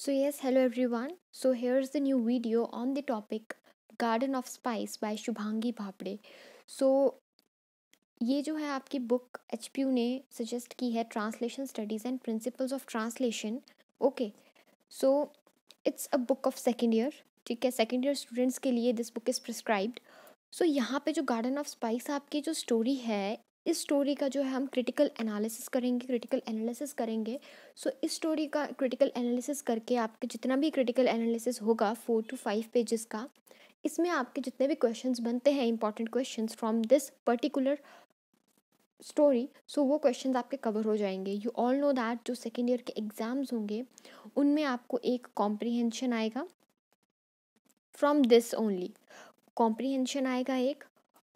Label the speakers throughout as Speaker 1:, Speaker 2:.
Speaker 1: So yes, hello everyone. So here's the new video on the topic Garden of Spice by Shubhangi भापड़े. So ये जो है आपकी book HPU ने suggest की है translation studies and principles of translation. Okay, so it's a book of second year. ठीक है, second year students के लिए दिस बुक इज़ प्रिस्क्राइब्ड. सो यहाँ पे जो गार्डन ऑफ स्पाइस आपकी जो स्टोरी है, इस स्टोरी का जो है हम क्रिटिकल एनालिसिस करेंगे. सो इस स्टोरी का क्रिटिकल एनालिसिस करके आपके जितना भी क्रिटिकल एनालिसिस होगा 4 to 5 पेजेस का, इसमें आपके जितने भी क्वेश्चंस बनते हैं important questions from this particular story, so वो क्वेश्चंस आपके कवर हो जाएंगे. यू ऑल नो दैट जो सेकेंड ईयर के एग्ज़ाम्स होंगे उनमें आपको एक कॉम्प्रिहेंशन आएगा. फ्रॉम दिस ओनली कॉम्प्रिहेंशन आएगा एक,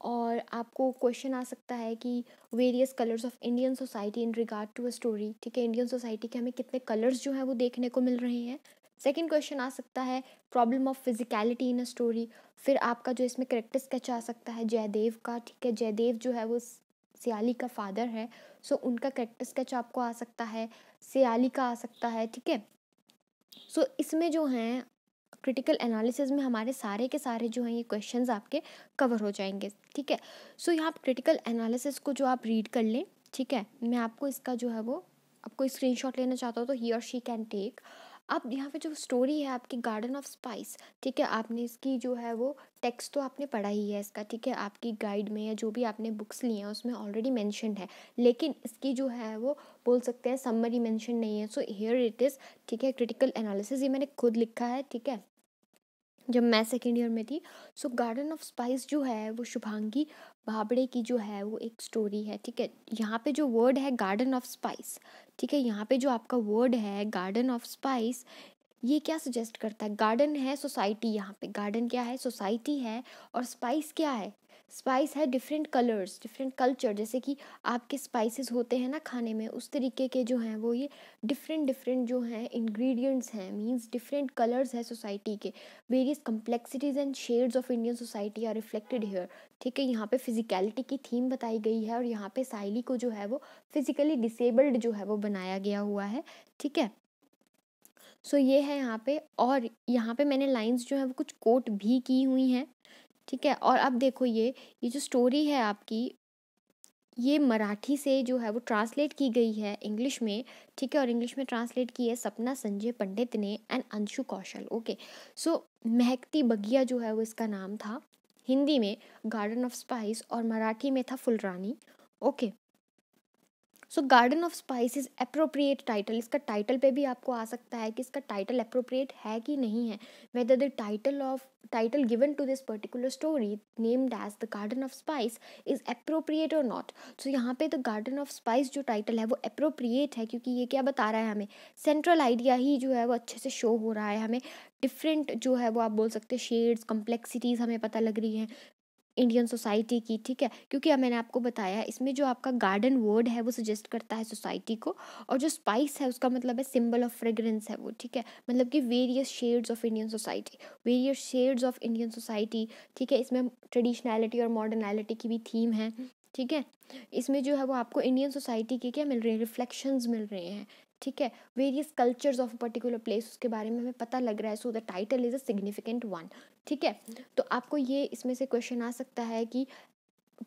Speaker 1: और आपको क्वेश्चन आ सकता है कि various colours of Indian society in regard to a story. ठीक है, इंडियन सोसाइटी के हमें कितने कलर्स जो है वो देखने को मिल रहे हैं. सेकेंड क्वेश्चन आ सकता है problem of physicality in a story. फिर आपका जो इसमें करेक्टर स्केच आ सकता है जयदेव का. ठीक है, जयदेव जो है वो सियाली का फादर है, सो उनका करेक्टर स्केच आपको आ सकता है. सियाली का आ सकता है. ठीक है, सो इसमें जो हैं क्रिटिकल एनालिसिस में हमारे सारे के सारे जो हैं ये क्वेश्चंस आपके कवर हो जाएंगे. ठीक है, सो यहाँ क्रिटिकल एनालिसिस को जो आप रीड कर लें. ठीक है, मैं आपको इसका जो है वो आपको स्क्रीनशॉट लेना चाहता हूँ तो ही और शी कैन टेक. अब यहाँ पे जो स्टोरी है आपकी गार्डन ऑफ स्पाइस, ठीक है, आपने इसकी जो है वो टेक्स्ट तो आपने पढ़ा ही है इसका. ठीक है, आपकी गाइड में या जो भी आपने बुक्स ली हैं उसमें ऑलरेडी मेंशन्ड है, लेकिन इसकी जो है वो बोल सकते हैं समरी मेंशन नहीं है. So here it is. ठीक है, क्रिटिकल एनालिसिस ये मैंने खुद लिखा है. ठीक है, जब मैं सेकेंड ईयर में थी. सो गार्डन ऑफ स्पाइस जो है वो शुभांगी भाबड़े की जो है वो एक स्टोरी है. ठीक है, यहाँ पे जो वर्ड है गार्डन ऑफ स्पाइस, ठीक है, यहाँ पे जो आपका वर्ड है गार्डन ऑफ स्पाइस, ये क्या सजेस्ट करता है? गार्डन है सोसाइटी, यहाँ पे गार्डन क्या है? सोसाइटी है. और स्पाइस क्या है? स्पाइस है डिफरेंट कलर्स, डिफरेंट कल्चर. जैसे कि आपके स्पाइसेस होते हैं ना खाने में, उस तरीके के जो हैं वो ये डिफरेंट डिफरेंट जो हैं इंग्रेडिएंट्स हैं, मींस डिफरेंट कलर्स है सोसाइटी के. Various complexities and shades of Indian society are reflected here. ठीक है, यहाँ पे फिजिकलिटी की थीम बताई गई है और यहाँ पे साइली को जो है वो फिजिकली डिसेबल्ड जो है वो बनाया गया हुआ है. ठीक है, सो ये है यहाँ पे. और यहाँ पे मैंने लाइंस जो है वो कुछ कोट भी की हुई हैं. ठीक है, और अब देखो ये जो स्टोरी है आपकी, ये मराठी से जो है वो ट्रांसलेट की गई है इंग्लिश में. ठीक है, और इंग्लिश में ट्रांसलेट की है सपना संजय पंडित ने एंड अंशु कौशल. ओके, सो महकती बगिया जो है वो इसका नाम था हिंदी में गार्डन ऑफ स्पाइस, और मराठी में था Phulrani. Okay, so garden of spice is appropriate title. इसका टाइटल पे भी आपको आ सकता है कि इसका टाइटल अप्रोप्रिएट है कि नहीं है. Whether the title given to this particular story named as the garden of spice is appropriate और नॉट. सो यहाँ पे द गार्डन ऑफ स्पाइस जो टाइटल है वो अप्रोप्रिएट है, क्योंकि ये क्या बता रहा है हमें? सेंट्रल आइडिया ही जो है वो अच्छे से शो हो रहा है हमें. डिफरेंट जो है वो आप बोल सकते हैं शेड्स, कम्प्लेक्सिटीज़ हमें पता लग रही हैं इंडियन सोसाइटी की. ठीक है, क्योंकि अब मैंने आपको बताया इसमें जो आपका गार्डन वर्ड है वो सजेस्ट करता है सोसाइटी को, और जो स्पाइस है उसका मतलब है सिंबल ऑफ फ्रेग्रेंस है वो. ठीक है, मतलब कि various shades of Indian society, various shades of Indian society. ठीक है, इसमें ट्रेडिशनैलिटी और मॉडर्नैलिटी की भी थीम है. ठीक है, इसमें जो है वो आपको इंडियन सोसाइटी के क्या मिल रहे हैं? रिफ्लेक्शंस मिल रहे हैं. ठीक है, various cultures of a particular place उसके बारे में हमें पता लग रहा है. So the title is a significant one. ठीक है, तो आपको ये इसमें से क्वेश्चन आ सकता है कि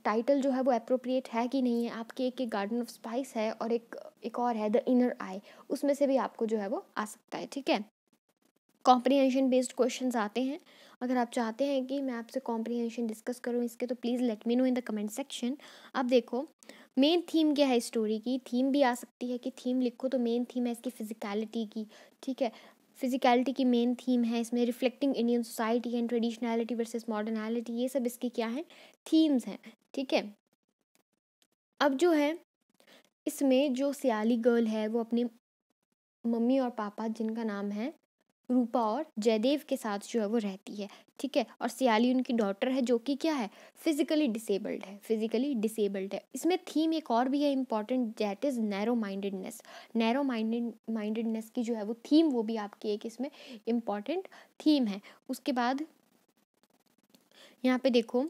Speaker 1: टाइटल जो है वो अप्रोप्रिएट है कि नहीं है. आपके एक गार्डन ऑफ स्पाइस है और एक और है द इनर आई, उसमें से भी आपको जो है वो आ सकता है. ठीक है, कॉम्प्रिहेंशन बेस्ड क्वेश्चंस आते हैं. अगर आप चाहते हैं कि मैं आपसे कॉम्प्रिहेंशन डिस्कस करूं इसके, तो please let me no in the comment section. अब देखो मेन थीम क्या है स्टोरी की. थीम भी आ सकती है कि थीम लिखो, तो मेन थीम है इसकी फिजिकलिटी की. ठीक है, फिजिकलिटी की मेन थीम है इसमें reflecting Indian society and traditionality versus modernality. ये सब इसकी क्या है? थीम्स हैं. ठीक है, अब जो है इसमें जो सियाली गर्ल है वो अपनी मम्मी और पापा जिनका नाम है रूपा और जयदेव के साथ जो है वो रहती है. ठीक है, और सियाली उनकी डॉटर है जो कि क्या है? फिजिकली डिसेबल्ड है. फिजिकली डिसेबल्ड है. इसमें थीम एक और भी है important, that is narrow mindedness. Narrow mindedness की जो है वो थीम, वो भी आपकी एक इसमें इम्पॉर्टेंट थीम है. उसके बाद यहाँ पे देखो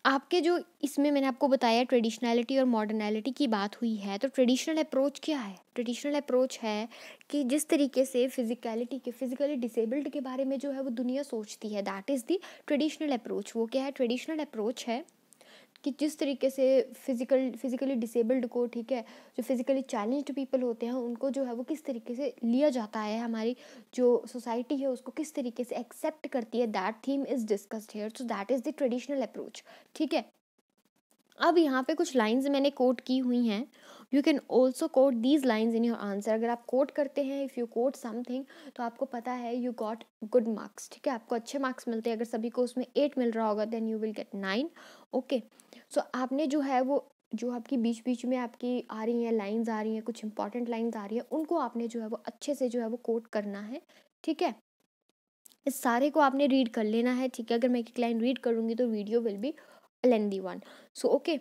Speaker 1: आपके जो इसमें मैंने आपको बताया ट्रेडिशनैलिटी और मॉडर्नैलिटी की बात हुई है, तो ट्रेडिशनल अप्रोच क्या है? ट्रेडिशनल अप्रोच है कि जिस तरीके से फिजिकली डिसेबल्ड के बारे में जो है वो दुनिया सोचती है, that is the traditional approach. वो क्या है? ट्रेडिशनल अप्रोच है कि जिस तरीके से फिजिकली डिसेबल्ड को, ठीक है, जो फिजिकली चैलेंज्ड पीपल होते हैं उनको जो है वो किस तरीके से लिया जाता है, हमारी जो सोसाइटी है उसको किस तरीके से एक्सेप्ट करती है, that theme is discussed here. So that is the traditional approach, ठीक है। अब यहाँ पे कुछ लाइंस मैंने कोट की हुई हैं, you can also quote these lines in your answer. अगर आप कोट करते हैं, इफ़ यू कोट समथिंग, तो आपको पता है यू गॉट गुड मार्क्स, ठीक है, आपको अच्छे मार्क्स मिलते हैं। अगर सभी को उसमें 8 मिल रहा होगा then you will get 9, okay. So आपने जो है वो, जो आपकी बीच बीच में आपकी आ रही हैं लाइंस, आ रही हैं कुछ इंपॉर्टेंट लाइंस आ रही हैं, उनको आपने जो है वो अच्छे से जो है वो कोट करना है, ठीक है। इस सारे को आपने रीड कर लेना है, ठीक है। अगर मैं एक लाइन रीड करूँगी तो video will be lengthy one, so okay.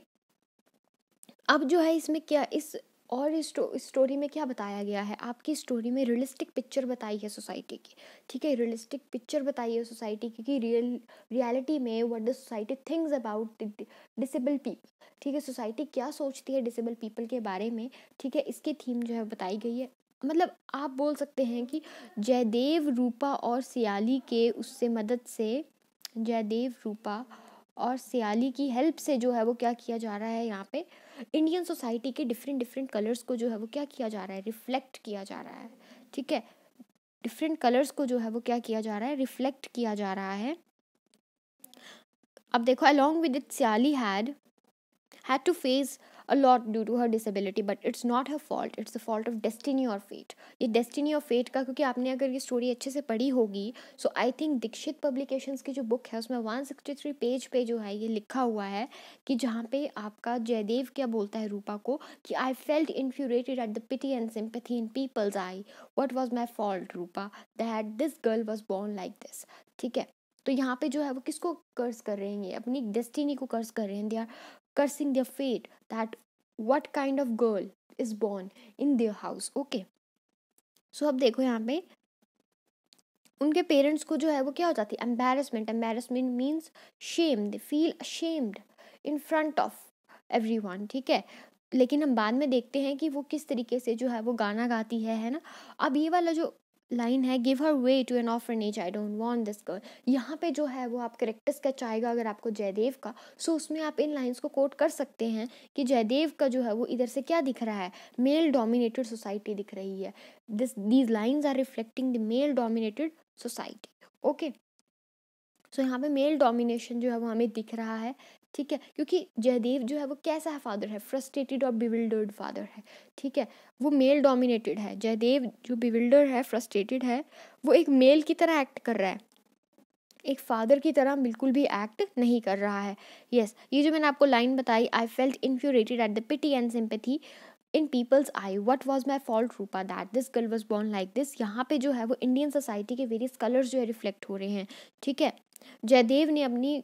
Speaker 1: अब जो है इसमें क्या, इस और इस स्टोरी में क्या बताया गया है? आपकी स्टोरी में रियलिस्टिक पिक्चर बताई है सोसाइटी की, ठीक है, रियलिस्टिक पिक्चर बताई है सोसाइटी की कि रियलिटी में what the society thinks about disable people, ठीक है, सोसाइटी क्या सोचती है डिसेबल पीपल के बारे में, ठीक है। इसकी थीम जो है बताई गई है। मतलब आप बोल सकते हैं कि जयदेव, रूपा और सियाली के उससे मदद से, जयदेव, रूपा और सियाली की हेल्प से जो है वो क्या किया जा रहा है, यहाँ पे इंडियन सोसाइटी के डिफरेंट डिफरेंट कलर्स को जो है वो क्या किया जा रहा है, रिफ्लेक्ट किया जा रहा है, ठीक है। डिफरेंट कलर्स को जो है वो क्या किया जा रहा है, रिफ्लेक्ट किया जा रहा है। अब देखो, along with it सियाली had to face a lot due to her disability, but it's not her fault, it's the fault of destiny or fate। ये destiny और fate का, क्योंकि आपने अगर ये स्टोरी अच्छे से पढ़ी होगी, सो आई थिंक दीक्षित पब्लिकेशंस की जो बुक है उसमें 163 पेज पे जो है ये लिखा हुआ है कि जहाँ पे आपका जयदेव क्या बोलता है रूपा को कि I felt infuriated at the pity and sympathy in people's eye, what was my fault Rupa that this girl was born like this, ठीक है। तो यहाँ पे जो है वो किसको कर्ज कर रहे हैं, ये अपनी डेस्टिनी को कर्ज कर रहे हैं, they are cursing their fate that what kind of girl is born in their house, okay। सो अब देखो यहाँ पे उनके पेरेंट्स को जो है वो क्या हो जाती है, embarrassment. Embarrassment means shame, they feel ashamed in front of everyone, ठीक है। लेकिन हम बाद में देखते हैं कि वो किस तरीके से जो है वो गाना गाती है ना। अब ये वाला जो लाइन है, give her way to an orphanage, I don't want this girl, यहाँ पे जो है वो आप करेक्टर स्केच आएगा अगर आपको जयदेव का, सो उसमें आप इन लाइंस को कोट कर सकते हैं कि जयदेव का जो है वो इधर से क्या दिख रहा है, मेल डोमिनेटेड सोसाइटी दिख रही है। these lines are reflecting the male dominated society, okay. So यहाँ पे मेल डोमिनेशन जो है वो हमें दिख रहा है, ठीक है, क्योंकि जयदेव जो है वो कैसा है फादर है, फ्रस्ट्रेटेड और बिविल्डर्ड फादर है, ठीक है। वो मेल डोमिनेटेड है, जयदेव जो बिविल्डर है, फ्रस्ट्रेटेड है, वो एक मेल की तरह एक्ट कर रहा है, एक फादर की तरह बिल्कुल भी एक्ट नहीं कर रहा है। यस, ये जो मैंने आपको लाइन बताई, I felt infuriated at the pity and sympathy in people's eye, what was my fault Rupa that this girl was born like this. यहाँ पे जो है वो इंडियन सोसाइटी के वेरियस कलर्स जो है रिफ्लेक्ट हो रहे हैं, ठीक है। जयदेव ने अपनी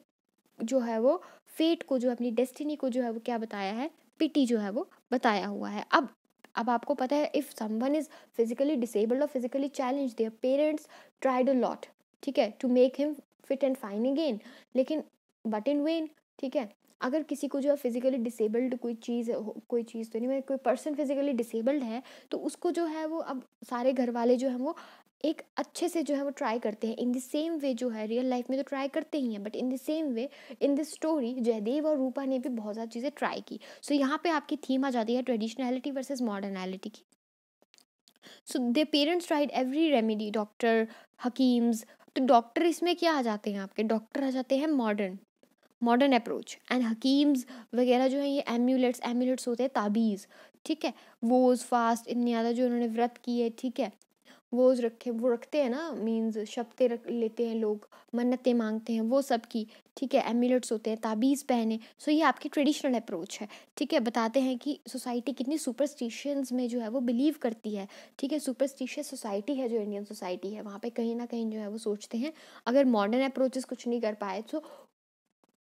Speaker 1: जो है वो फेट को, जो अपनी डेस्टिनी को जो है वो क्या बताया है, पिटी जो है वो बताया हुआ है। अब आपको पता है, if someone is physically disabled और physically challenge, their parents tried a lot, ठीक है, to make him fit and fine again, लेकिन बट इन वेन, ठीक है। अगर किसी को जो है फिजिकली डिसेबल्ड कोई चीज़ तो नहीं, मैं कोई पर्सन फिजिकली डिसेबल्ड है, तो उसको जो है वो अब सारे घर वाले जो हैं वो एक अच्छे से जो है वो ट्राई करते हैं इन द सेम वे, जो है रियल लाइफ में तो ट्राई करते ही हैं, but in the same way in this story Jaidev और रूपा ने भी बहुत ज़्यादा चीज़ें ट्राई की। सो यहाँ पे आपकी थीम आ जाती है ट्रेडिशनैलिटी वर्सेस मॉडर्नैलिटी की। So the parents tried every remedy, doctor, हकीम्स, तो डॉक्टर इसमें क्या आ जाते हैं, आपके डॉक्टर आ जाते हैं मॉडर्न अप्रोच, एंड हकीम्स वगैरह जो है ये एम्यूलेट्स होते हैं, ताबीज़, ठीक है। वोज फास्ट इतने ज़्यादा जो उन्होंने व्रत किए, ठीक है, वो रखते हैं ना, मीन्स शब्दें रख लेते हैं लोग, मन्नतें मांगते हैं, वो सब की, ठीक है, एम्यूलेट्स होते हैं, ताबीज़ पहने। सो ये आपकी ट्रेडिशनल अप्रोच है, ठीक है। बताते हैं कि सोसाइटी कितनी सुपरस्टिशंस में जो है वो बिलीव करती है, ठीक है। सुपरस्टिशियस सोसाइटी है जो इंडियन सोसाइटी है, वहाँ पे कहीं ना कहीं जो है वो सोचते हैं अगर मॉडर्न अप्रोचेस कुछ नहीं कर पाए, तो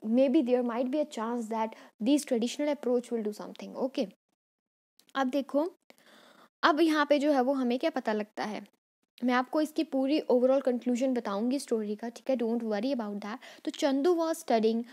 Speaker 1: maybe there might be a chance that these traditional approach will do something, okay। अब देखो, अब यहाँ पे जो है वो हमें क्या पता लगता है, मैं आपको इसकी पूरी ओवरऑल कंक्लूजन बताऊंगी स्टोरी का, ठीक है, डोंट वरी अबाउट दैट। तो Chandu was studying,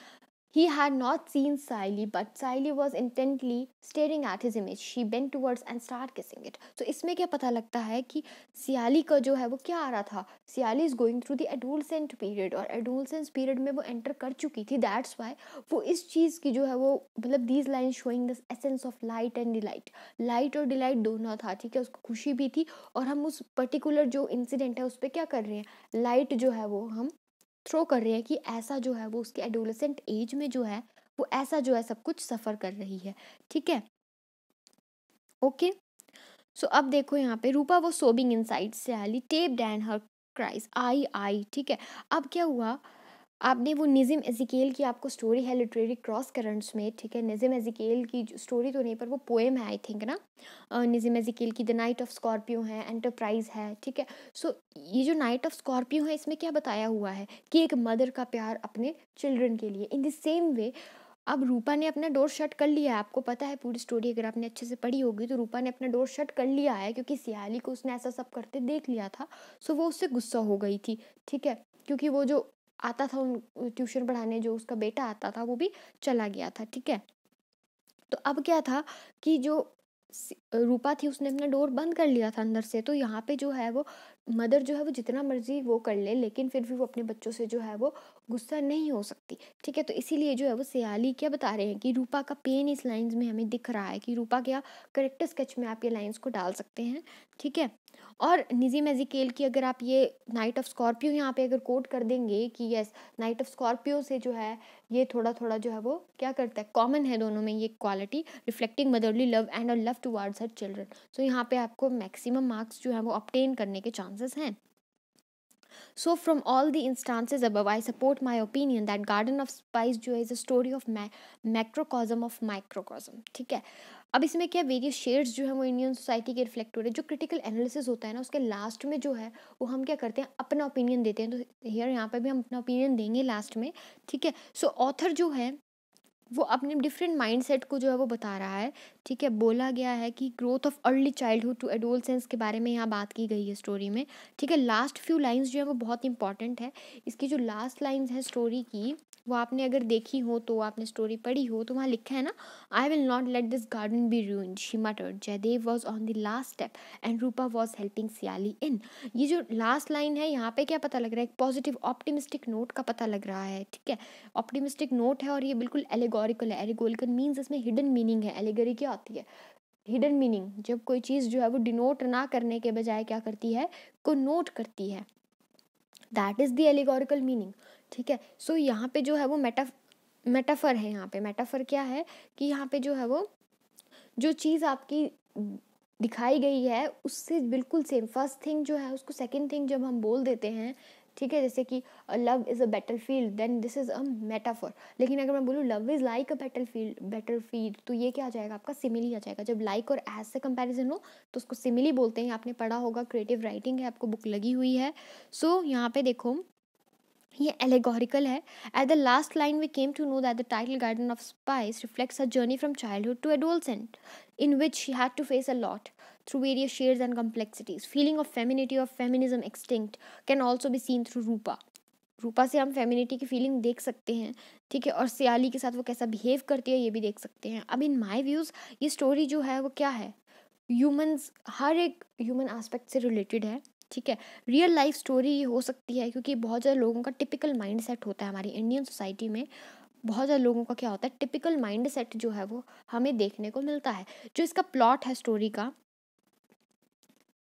Speaker 1: He had not seen Siley, but Siley was intently staring at his image. She bent towards and started kissing it. So इसमें क्या पता लगता है कि सियाली का जो है वो क्या आ रहा था, Siyali is going through the adolescent period, और एडोलसेंस पीरियड में वो एंटर कर चुकी थी. दैट्स वाई वो इस चीज़ की जो है वो मतलब these line showing the essence of light and delight. Light और डिलाइट दोनों था, ठीक है, उसको खुशी भी थी. और हम उस पर्टिकुलर जो इंसिडेंट है उस पर क्या कर रहे हैं, लाइट जो है वो हम थ्रो कर रहे हैं कि ऐसा जो है वो उसके एडोलेसेंट एज में जो है वो ऐसा जो है सब कुछ सफ़र कर रही है. ठीक है, ओके. सो अब देखो यहाँ पे रूपा वो sobbing inside Siyali tapped and her cries I I. ठीक है, अब क्या हुआ, आपने वो निज़िम एजिकेल की आपको स्टोरी है लिटरेरी क्रॉस करंट्स में, ठीक है, निज़िम एजिकेल की स्टोरी तो नहीं पर वो पोएम है आई थिंक ना, निज़िम एजिकेल की द नाइट ऑफ स्कॉर्पियो है, एंटरप्राइज है. ठीक है, सो ये जो नाइट ऑफ स्कॉर्पियो है इसमें क्या बताया हुआ है कि एक मदर का प्यार अपने चिल्ड्रन के लिए. इन द सेम वे अब रूपा ने अपना डोर शट कर लिया है. आपको पता है पूरी स्टोरी अगर आपने अच्छे से पढ़ी होगी तो रूपा ने अपना डोर शट कर लिया है क्योंकि सियाली को उसने ऐसा सब करते देख लिया था. सो वो उससे गुस्सा हो गई थी. ठीक है, क्योंकि वो जो आता था उन ट्यूशन पढ़ाने, जो उसका बेटा आता था वो भी चला गया था. ठीक है, तो अब क्या था कि जो रूपा थी उसने अपना डोर बंद कर लिया था अंदर से. तो यहाँ पे जो है वो मदर जो है वो जितना मर्जी वो कर ले लेकिन फिर भी वो अपने बच्चों से जो है वो गुस्सा नहीं हो सकती. ठीक है, तो इसीलिए जो है वो सियाली क्या बता रहे हैं कि रूपा का पेन इस लाइंस में हमें दिख रहा है कि रूपा क्या करेक्टर स्केच में आप ये लाइंस को डाल सकते हैं. ठीक है, और निज़िम एजिकेल की अगर आप ये नाइट ऑफ स्कॉर्पियो यहाँ पे अगर कोट कर देंगे कि यस नाइट ऑफ स्कॉर्पियो से जो है ये थोड़ा थोड़ा जो है वो क्या करता है, कॉमन है दोनों में ये quality, reflecting motherly love and a love towards her children. So यहाँ पे आपको मैक्सिमम मार्क्स जो है वो ऑब्टेन करने के चांसेस हैं. So from all the instances above, I support my opinion that Garden of Spice जो है is a story of macrocosm of microcosm. ठीक है, अब इसमें क्या वेरियस शेड्स जो है वो इंडियन सोसाइटी के रिफ्लेक्ट हो रहे हैं. जो क्रिटिकल एनालिसिस होता है ना उसके लास्ट में जो है वो हम क्या करते हैं अपना ओपिनियन देते हैं. तो हियर यहाँ पे भी हम अपना ओपिनियन देंगे लास्ट में. ठीक है, सो ऑथर जो है वो अपने डिफरेंट माइंडसेट को जो है वो बता रहा है. ठीक है, बोला गया है कि growth of early childhood to adolescence के बारे में यहाँ बात की गई है स्टोरी में. ठीक है, लास्ट फ्यू लाइंस जो है वो बहुत इंपॉर्टेंट है. इसकी जो लास्ट लाइंस है स्टोरी की वो आपने अगर देखी हो तो आपने स्टोरी पढ़ी हो तो वहाँ लिखा है ना, I will not let this garden be ruined she muttered. Jaidev was on the last step and Rupa was helping Siyali in. ये जो लास्ट लाइन है यहाँ पे क्या पता लग रहा है, एक पॉजिटिव ऑप्टिमिस्टिक नोट का पता लग रहा है. ठीक है, ऑप्टिमिस्टिक नोट है और ये बिल्कुल एलिगोरिकल है. एलिगोरिकल मीन्स इसमें हिडन मीनिंग है. एलिगरी क्या होती है, हिडन मीनिंग, जब कोई चीज़ जो है वो डिनोट ना करने के बजाय क्या करती है, को नोट करती है, that is the allegorical meaning. ठीक है, सो यहाँ पे जो है वो मेटाफर है. यहाँ पे मेटाफर क्या है कि यहाँ पे जो है वो जो चीज़ आपकी दिखाई गई है उससे बिल्कुल सेम फर्स्ट थिंग जो है उसको सेकंड थिंग जब हम बोल देते हैं. ठीक है, जैसे कि love is a battlefield then this is a metaphor. लेकिन अगर मैं बोलूँ love is like a battlefield तो ये क्या आ जाएगा आपका सिमिली आ जाएगा. जब लाइक और एज से कंपैरिजन हो तो उसको सिमिली बोलते हैं. आपने पढ़ा होगा, क्रिएटिव राइटिंग है, आपको बुक लगी हुई है. सो यहाँ पे देखो ये एलेगोरिकल है. At the last line we came to know that the title garden of spice reflects her journey from childhood to adolescent in which she had to face a lot through various shades and complexities. Feeling of femininity or feminism extinct can also be seen through रूपा. रूपा से हम femininity की feeling देख सकते हैं. ठीक है, और सियाली के साथ वो कैसा बिहेव करती है ये भी देख सकते हैं. अब इन माय व्यूज़ ये स्टोरी जो है वो क्या है, ह्यूमंस हर एक ह्यूमन एस्पेक्ट से रिलेटेड है. ठीक है, रियल लाइफ स्टोरी हो सकती है क्योंकि बहुत ज़्यादा लोगों का टिपिकल माइंड सेट होता है हमारी इंडियन सोसाइटी में. बहुत ज़्यादा लोगों का क्या होता है टिपिकल माइंड सेट जो है वो हमें देखने को मिलता है. जो इसका प्लॉट है स्टोरी का,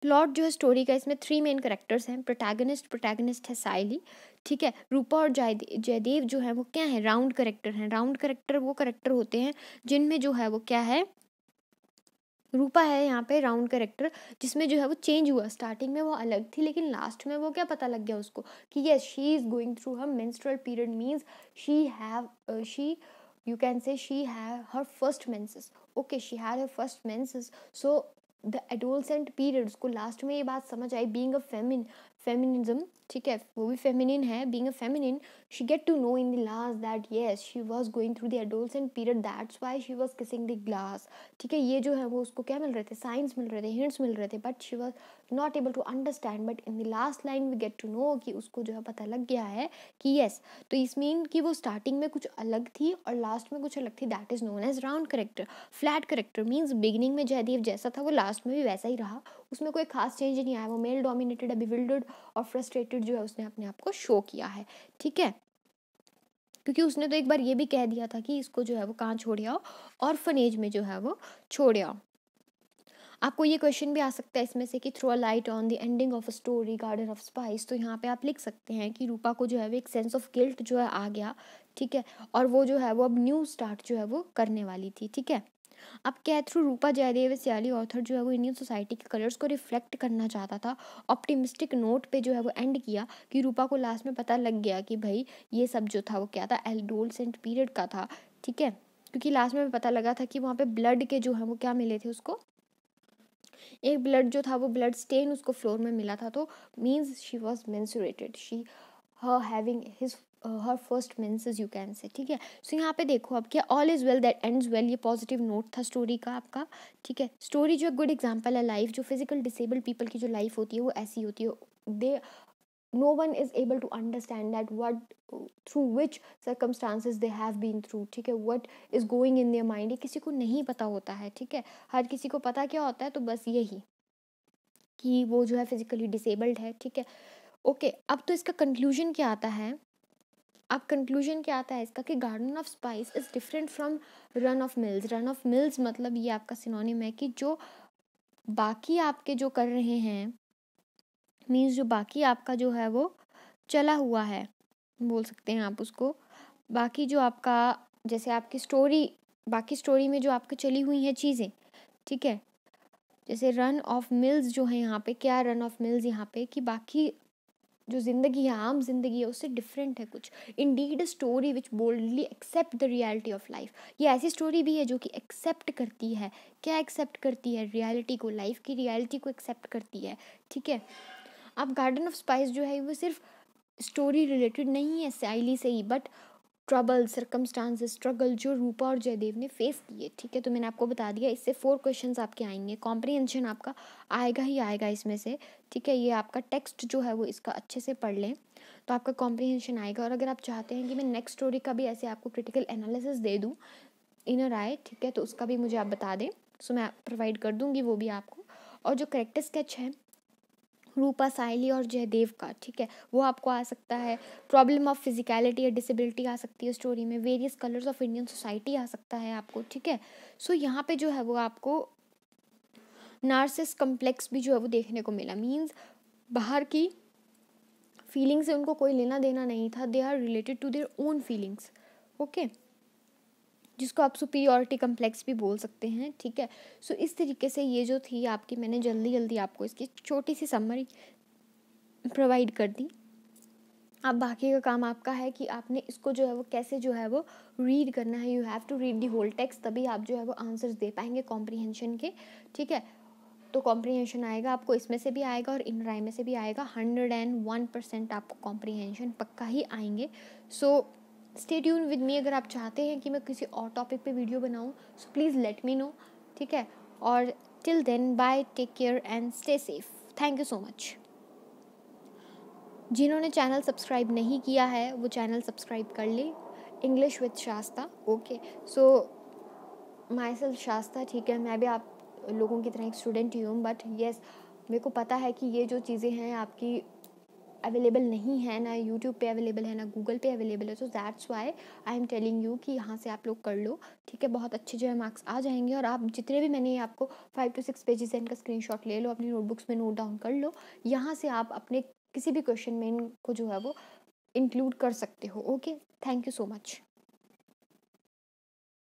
Speaker 1: प्लॉट जो है स्टोरी का, इसमें 3 मेन करेक्टर्स हैं. प्रोटैगनिस्ट है साइली. ठीक है, रूपा और जयदेव जो है वो क्या है, राउंड करेक्टर हैं. राउंड करेक्टर वो करेक्टर होते हैं जिनमें जो है वो क्या है, रूपा है यहाँ पे राउंड करेक्टर जिसमें जो है वो चेंज हुआ. स्टार्टिंग में वो अलग थी लेकिन लास्ट में वो क्या पता लग गया उसको कि yes she is going through her menstrual period means she you can say she had her first menses. Okay, she had her first menses. So the adolescent period उसको लास्ट में ये बात समझ आई, बीइंग अ फेमिनिज्म, ठीक है, वो भी feminine है, being a feminine, she get to know in the last that yes she was going through the adolescent period, that's why she was kissing the glass, ठीक है। ये जो है वो उसको क्या मिल रहे थे, साइंस मिल रहे थे, हिंट्स मिल रहे थे, but she was not able to understand, but in the last line we get to know कि उसको जो है पता लग गया है कि यस। तो इस मीन कि वो स्टार्टिंग में कुछ अलग थी और लास्ट में कुछ अलग थी, that is known as round character. Flat character means beginning में जयदेव जैसा था वो लास्ट में भी वैसा ही रहा, उसमें कोई खास चेंज नहीं आया, वो मेल डोमिनेटेड, बिविल्डर्ड और फ्रस्ट्रेटेड जो है उसने अपने आप को शो किया है, ठीक है। क्योंकि उसने तो एक बार ये भी कह दिया था कि इसको जो है वो कहाँ छोड़ आओ, ऑर्फनेज में जो है वो छोड़ आओ। आपको ये क्वेश्चन भी आ सकता है इसमें से कि throw a light on the ending of a story garden of spice, तो यहाँ पे आप लिख सकते हैं कि रूपा को जो है वो एक सेंस ऑफ गिल्ट जो है आ गया, ठीक है, और वो जो है वो अब न्यू स्टार्ट जो है वो करने वाली थी, ठीक है। अब क्या थ्रू रूपा जयदेव सियाली ऑथर जो है वो इंडियन सोसाइटी के कलर्स को रिफ्लेक्ट करना चाहता था, ऑप्टिमिस्टिक नोट पे जो है वो एंड किया कि रूपा को लास्ट में पता लग गया कि भाई ये सब जो था वो क्या था, एडोलसेंट पीरियड का था, ठीक है। क्योंकि लास्ट में पता लगा था कि वहाँ पे ब्लड के जो है वो क्या मिले थे उसको, एक ब्लड जो था वो ब्लड स्टेन उसको फ्लोर में मिला था, तो means she was menstruated, she her having his her first menses you can say, ठीक है। सो यहाँ पे देखो अब क्या, all is well that ends well, ये पॉजिटिव नोट था स्टोरी का आपका, ठीक है। स्टोरी जो गुड एग्जाम्पल है लाइफ, जो फिजिकल डिसेबल्ड पीपल की जो लाइफ होती है वो ऐसी होती है, दे no one is able to understand that what through which circumstances they have been through, ठीक है, what is going in their mind, ये किसी को नहीं पता होता है, ठीक है। हर किसी को पता क्या होता है, तो बस यही कि वो जो है फिजिकली डिसेबल्ड है, ठीक है। ओके, अब तो इसका कंक्लूजन क्या आता है, अब कंक्लूजन क्या आता है इसका कि garden of spice is different from run of mills. Run of mills मतलब ये आपका सिनोनिम है कि जो बाकी आपके जो कर रहे हैं, मीन्स जो बाकी आपका जो है वो चला हुआ है, बोल सकते हैं आप उसको, बाकी जो आपका जैसे आपकी स्टोरी, बाकी स्टोरी में जो आपकी चली हुई हैं चीज़ें, ठीक है, जैसे रन ऑफ मिल्स जो है यहाँ पे, क्या रन ऑफ मिल्स यहाँ पे कि बाकी जो ज़िंदगी है, आम जिंदगी है, उससे डिफरेंट है कुछ। Indeed a story which boldly accept the reality of life, ये ऐसी स्टोरी भी है जो कि एक्सेप्ट करती है, क्या एक्सेप्ट करती है, रियलिटी को, लाइफ की रियलिटी को एक्सेप्ट करती है, ठीक है। अब गार्डन ऑफ स्पाइस जो है वो सिर्फ स्टोरी रिलेटेड नहीं है साइली से ही, बट ट्रबल, सर्कमस्टांसेस, स्ट्रगल जो रूपा और जयदेव ने फेस किए, ठीक है। तो मैंने आपको बता दिया, इससे 4 क्वेश्चंस आपके आएंगे, कॉम्प्रिहेंशन आपका आएगा ही आएगा इसमें से, ठीक है। ये आपका टेक्स्ट जो है वो इसका अच्छे से पढ़ लें तो आपका कॉम्प्रिहेंशन आएगा। और अगर आप चाहते हैं कि मैं नेक्स्ट स्टोरी का भी ऐसे आपको क्रिटिकल एनालिसिस दे दूँ, इनर आए, ठीक है, तो उसका भी मुझे आप बता दें, सो मैं प्रोवाइड कर दूँगी वो भी आपको। और जो करेक्टर स्केच है रूपा, साइली और जयदेव का, ठीक है, वो आपको आ सकता है। प्रॉब्लम ऑफ फिजिकलिटी या डिसेबिलिटी आ सकती है स्टोरी में। Various colours of Indian society आ सकता है आपको, ठीक है। सो यहाँ पे जो है वो आपको नार्सिस कम्प्लेक्स भी जो है वो देखने को मिला, मीन्स बाहर की फीलिंग से उनको कोई लेना देना नहीं था, they are related to their own feelings, okay, जिसको आप सुपीरियॉरिटी कम्प्लेक्स भी बोल सकते हैं, ठीक है। सो इस तरीके से ये जो थी आपकी, मैंने जल्दी जल्दी आपको इसकी छोटी सी समरी प्रोवाइड कर दी। अब बाकी का काम आपका है कि आपने इसको जो है वो कैसे जो है वो रीड करना है, you have to read the whole text, तभी आप जो है वो आंसर्स दे पाएंगे कॉम्प्रिहेंशन के, ठीक है। तो कॉम्प्रिहेंशन आएगा आपको, इसमें से भी आएगा और इन राय में से भी आएगा, 101% आपको कॉम्प्रिहेंशन पक्का ही आएंगे। So stay tune with me. अगर आप चाहते हैं कि मैं किसी और टॉपिक पे वीडियो बनाऊँ, so please let me know, ठीक है। और till then bye, take care and stay safe. Thank you so much. जिन्होंने चैनल सब्सक्राइब नहीं किया है वो चैनल सब्सक्राइब कर ले, English with Shasta, okay. So myself Shasta, ठीक है, मैं भी आप लोगों की तरह एक स्टूडेंट ही हूँ, बट येस मेरे को पता है कि ये जो चीज़ें हैं आपकी अवेलेबल नहीं है, ना यूट्यूब पे अवेलेबल है, ना गूगल पे अवेलेबल है, तो that's why I am telling you कि यहाँ से आप लोग कर लो, ठीक है। बहुत अच्छे जो है मार्क्स आ जाएंगे, और आप जितने भी मैंने आपको 5 to 6 पेजेस हैं इनका स्क्रीनशॉट ले लो, अपनी नोटबुक्स में नोट डाउन कर लो, यहाँ से आप अपने किसी भी क्वेश्चन में इनको जो है वो इंक्लूड कर सकते हो, okay. Thank you so much.